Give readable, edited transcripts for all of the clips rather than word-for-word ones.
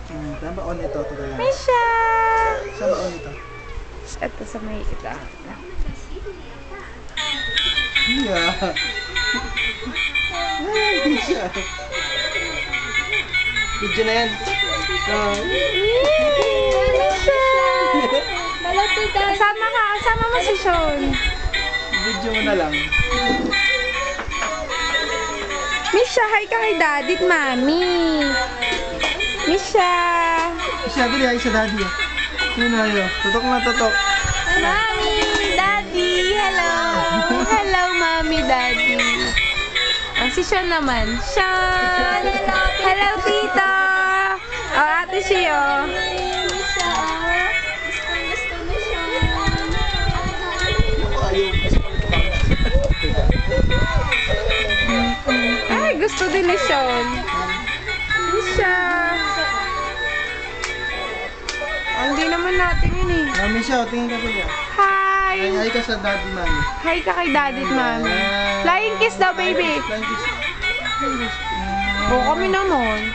Saan ba on ito? Misha! Saan ba on ito? Ito sa may ita. Yeah. Hindi siya. Video na yan. Misha! Kasama ka. Kasama mo si Sean. Video mo na lang. Misha, hi ka kay daddy at mami. Misha! Siya, bili ay sa daddy. Yun na yun. Tutok na tutok. Mami! Daddy! Hello! Hello, mami, daddy. Ang si Sean naman. Sean! Hello, tita! O, ate siya. Ay, gusto din ni Sean. Misha! Hindi naman natin yun eh. Mami siya, tingin ka po niya. Hi! Ay ka sa daddy, mami. Hi ka kay daddy at mami. Flying kiss daw, baby. Flying kiss. Oo, kami naman.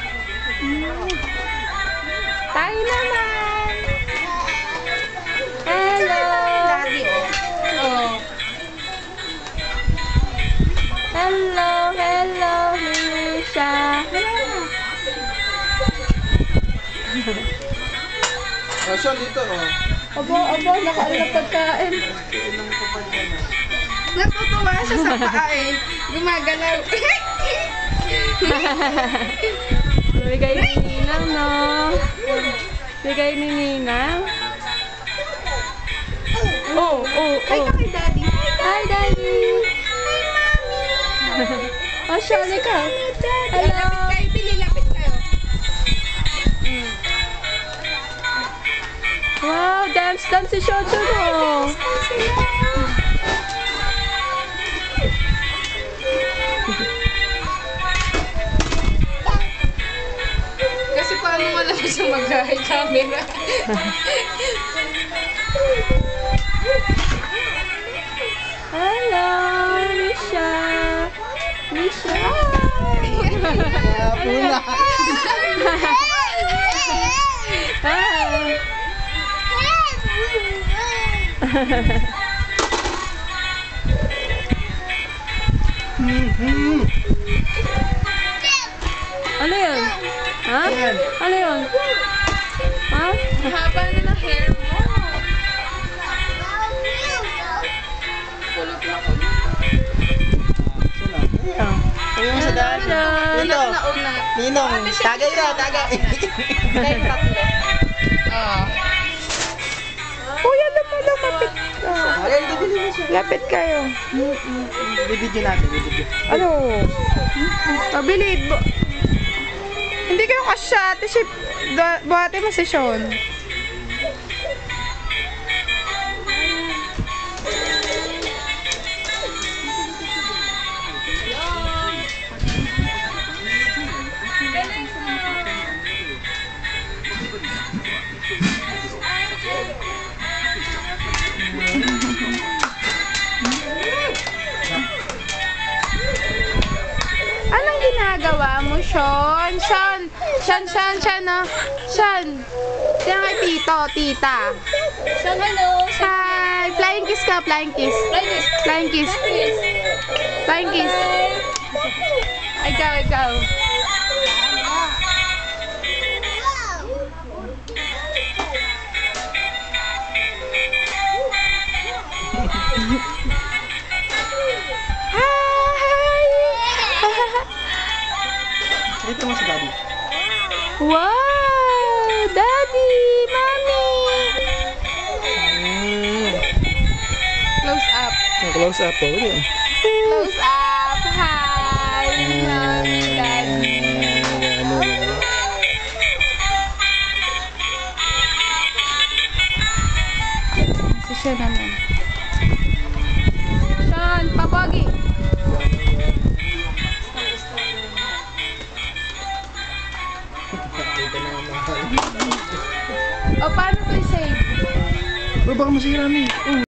Tayo naman. Hello. Daddy, oh. Hello, hello, Misha. Oh, Sean, dito, oh. Abo, nakaano pagkain. Natutuwa siya sa paa eh. Gumagalaw. Bigay ni Ninang, no? Bigay ni Ninang. Oh. Hi ka kay Daddy. Hi, Daddy. Hi, Mommy. Oh, Shani ka. Hello. Lapit kayo, Billy. Lapit kayo. Wow, dance si Shotto mo. Kasi paano wala mo siya mag-high camera? Hello, Misha. Misha. Pula. Ano yun? Ha? Ayan. Ano yun? Ha? Haba na ng hair mo. Sabi mo sa daddy. Dito. Ninong. Tagay na, tagay. Kuya, lumapit. Ayan, bibili mo siya. Lapit kayo. Bibidyo natin, bibidyo. Ano? Pabilid. Hindi kayo kasya. Buhati mo si Sean. Anong ginagawa mo, Sean? Sean, no? Sean. Diyan kay Tito, Tita. Sean, hello. Hi. Flying kiss ka, flying kiss. Flying kiss. Flying kiss. Ikaw. Dito mo sa daddy. Wow! Daddy! Mommy! Close up. Close up po. Close up.